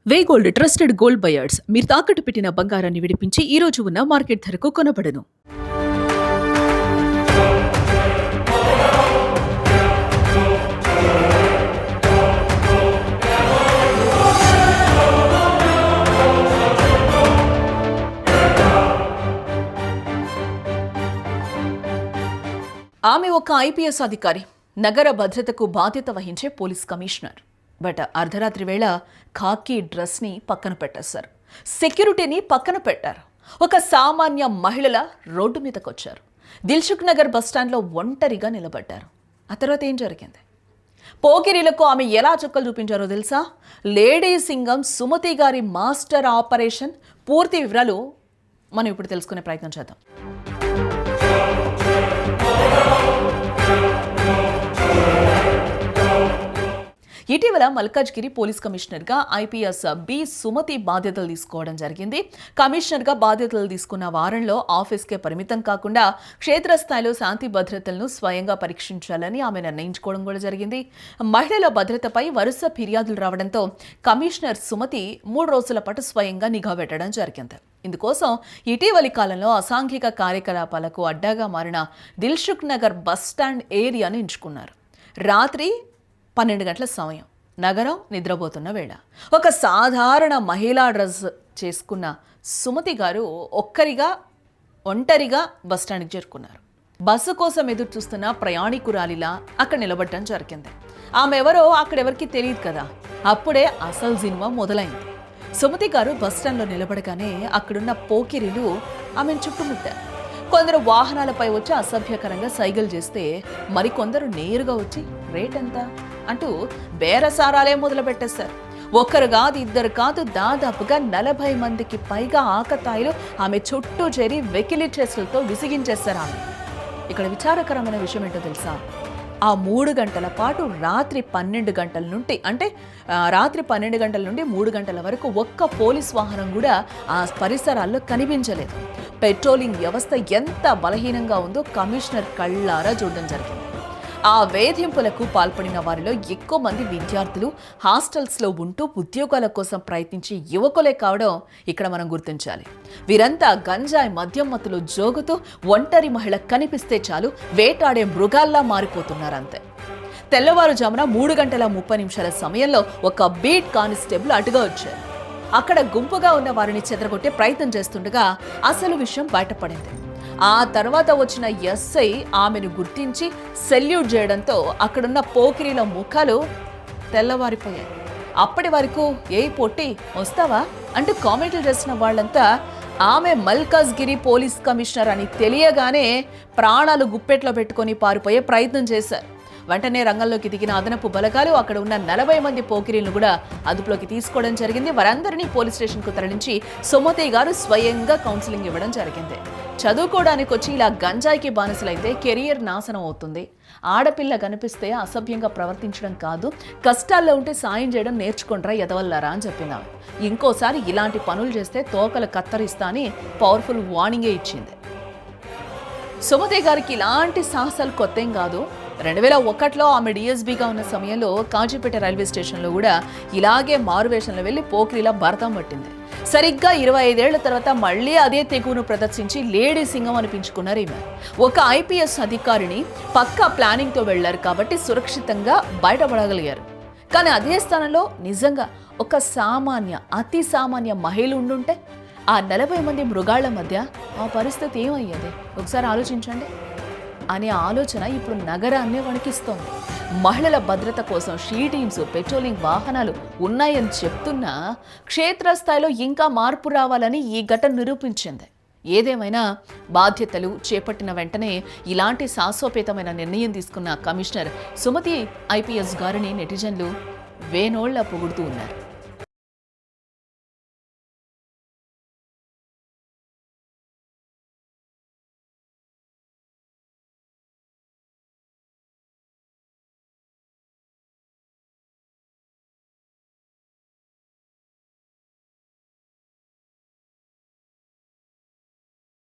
వే gold trusted gold buyers మీరు తాకట్టు పెట్టిన బంగారాన్ని విడిపించి ఈ రోజు ఉన్న మార్కెట్ ధరకు కొనబడను. ఆమె ఒక ఐపీఎస్ అధికారి, నగర భద్రతకు బాధ్యత వహించే పోలీస్ కమిషనర్. బట్ అర్ధరాత్రి వేళ ఖాకీ డ్రెస్ని పక్కన పెట్టేశారు, సెక్యూరిటీని పక్కన పెట్టారు. ఒక సామాన్య మహిళల రోడ్డు మీదకి వచ్చారు. దిల్సుఖ్ నగర్ బస్టాండ్లో ఒంటరిగా నిలబడ్డారు. ఆ తర్వాత ఏం జరిగింది? పోకిరీలకు ఆమె ఎలా చుక్కలు చూపించారో తెలుసా? లేడీ సింగం సుమతి గారి మాస్టర్ ఆపరేషన్ పూర్తి వివరాలు మనం ఇప్పుడు తెలుసుకునే ప్రయత్నం చేద్దాం. ఇటీవల మల్కాజ్గిరి పోలీస్ కమిషనర్గా ఐపీఎస్ బి సుమతి బాధ్యతలు తీసుకోవడం జరిగింది. కమిషనర్గా బాధ్యతలు తీసుకున్న వారంలో ఆఫీస్కే పరిమితం కాకుండా క్షేత్రస్థాయిలో శాంతి భద్రతలను స్వయంగా పరీక్షించాలని ఆమె నిర్ణయించుకోవడం కూడా జరిగింది. మహిళల భద్రతపై వరుస ఫిర్యాదులు రావడంతో కమిషనర్ సుమతి 3 రోజుల పాటు స్వయంగా నిఘా పెట్టడం జరిగింది. ఇందుకోసం ఇటీవలి కాలంలో అసాంఘిక కార్యకలాపాలకు అడ్డాగా మారిన దిల్సుఖ్ నగర్ బస్టాండ్ ఏరియాను ఎంచుకున్నారు. రాత్రి 12 గంటల సమయం, నగరం నిద్రపోతున్న వేళ. ఒక సాధారణ మహిళా డ్రెస్ చేసుకున్న సుమతి గారు ఒంటరిగా బస్టాండ్కి చేరుకున్నారు. బస్సు కోసం ఎదురు చూస్తున్న ప్రయాణికురాలిలా అక్కడ నిలబడటం జరిగింది. ఆమె ఎవరో అక్కడెవరికి తెలియదు కదా. అప్పుడే అసలు సినిమా మొదలైంది. సుమతి గారు బస్టాండ్లో నిలబడగానే అక్కడున్న పోకిరీలు ఆమెను చుట్టుముట్టారు. కొందరు వాహనాలపై వచ్చి అసభ్యకరంగా సైగలు చేస్తే మరికొందరు నేరుగా వచ్చి రేట్ ఎంత అంటూ బేరసారాలే మొదలుపెట్టేశారు. ఒక్కరు కాదు, ఇద్దరు కాదు, దాదాపుగా 40 మందికి పైగా ఆకతాయిలు ఆమె చుట్టూ చేరి వెకిలి చేతులతో విసిగించేశారు ఆమె. ఇక్కడ విచారకరమైన విషయం ఏంటో తెలుసా? ఆ 3 గంటల పాటు రాత్రి 12 గంటల నుండి రాత్రి 12 గంటల నుండి 3 గంటల వరకు ఒక్క పోలీస్ వాహనం కూడా ఆ పరిసరాల్లో కనిపించలేదు. పెట్రోలింగ్ వ్యవస్థ ఎంత బలహీనంగా ఉందో కమిషనర్ కళ్ళారా చూడడం జరిగింది. ఆ వేధింపులకు పాల్పడిన వారిలో ఎక్కువ మంది విద్యార్థులు, హాస్టల్స్లో ఉంటూ ఉద్యోగాల కోసం ప్రయత్నించే యువకులే కావడం ఇక్కడ మనం గుర్తించాలి. వీరంతా గంజాయి మద్యం మత్తులో జోగుతూ ఒంటరి మహిళ కనిపిస్తే చాలు వేటాడే మృగాల్లా మారిపోతున్నారంతే. తెల్లవారుజామున 3 గంటల 30 నిమిషాల సమయంలో ఒక బీట్ కానిస్టేబుల్ అటుగా వచ్చారు. అక్కడ గుంపుగా ఉన్న వారిని చెదరగొట్టే ప్రయత్నం చేస్తుండగా అసలు విషయం బయటపడింది. ఆ తర్వాత వచ్చిన ఎస్ఐ ఆమెను గుర్తించి సెల్యూట్ చేయడంతో అక్కడున్న పోకిరీల ముఖాలు తెల్లవారిపోయాయి. అప్పటి వరకు ఏ పొట్టి వస్తావా అంటూ కామెంట్లు చేసిన వాళ్ళంతా ఆమె మల్కాజ్గిరి పోలీస్ కమిషనర్ అని తెలియగానే ప్రాణాలు గుప్పెట్లో పెట్టుకొని పారిపోయే ప్రయత్నం చేశారు. వెంటనే రంగంలోకి దిగిన అదనపు బలగాలు అక్కడ ఉన్న 40 మంది పోకిరీలను కూడా అదుపులోకి తీసుకోవడం జరిగింది. వారందరినీ పోలీస్ స్టేషన్కు తరలించి సుమతి గారు స్వయంగా కౌన్సిలింగ్ ఇవ్వడం జరిగింది. చదువుకోవడానికి వచ్చి ఇలా గంజాయికి బానిసలైతే కెరియర్ నాశనం అవుతుంది. ఆడపిల్ల కనిపిస్తే అసభ్యంగా ప్రవర్తించడం కాదు, కష్టాల్లో ఉంటే సాయం చేయడం నేర్చుకుంటారా ఎదవల్లారా అని చెప్పింది. ఇంకోసారి ఇలాంటి పనులు చేస్తే తోకలు కత్తరిస్తా అని పవర్ఫుల్ వార్నింగే ఇచ్చింది. సుమతి గారికి ఇలాంటి సాహసాలు కొత్తేం కాదు. 2001లో ఆమె డిఎస్బీగా ఉన్న సమయంలో కాజీపేట రైల్వే స్టేషన్లో కూడా ఇలాగే మారువేషంలో వెళ్లి పోకిరీలా భరతం పట్టింది. సరిగ్గా 25 ఏళ్ల తర్వాత మళ్లీ అదే తెగువను ప్రదర్శించి లేడీ సింగం అనిపించుకున్నారు ఈమె. ఒక ఐపీఎస్ అధికారిని పక్కా ప్లానింగ్తో వెళ్లారు కాబట్టి సురక్షితంగా బయటపడగలిగారు. కానీ అదే స్థానంలో నిజంగా ఒక అతి సామాన్య మహిళ ఉండుంటే ఆ 40 మంది మృగాళ్ల మధ్య ఆ పరిస్థితి ఏమయ్యేది ఒకసారి ఆలోచించండి అనే ఆలోచన ఇప్పుడు నగరాన్నే వణికిస్తోంది. మహిళల భద్రత కోసం షీ టీమ్స్, పెట్రోలింగ్ వాహనాలు ఉన్నాయని చెప్తున్నా క్షేత్రస్థాయిలో ఇంకా మార్పు రావాలని ఈ ఘటన నిరూపించింది. ఏదేమైనా బాధ్యతలు చేపట్టిన వెంటనే ఇలాంటి సాహసోపేతమైన నిర్ణయం తీసుకున్న కమిషనర్ సుమతి ఐపీఎస్ గారిని నెటిజన్లు వేనోళ్ల పొగుడుతూ ఉన్నారు.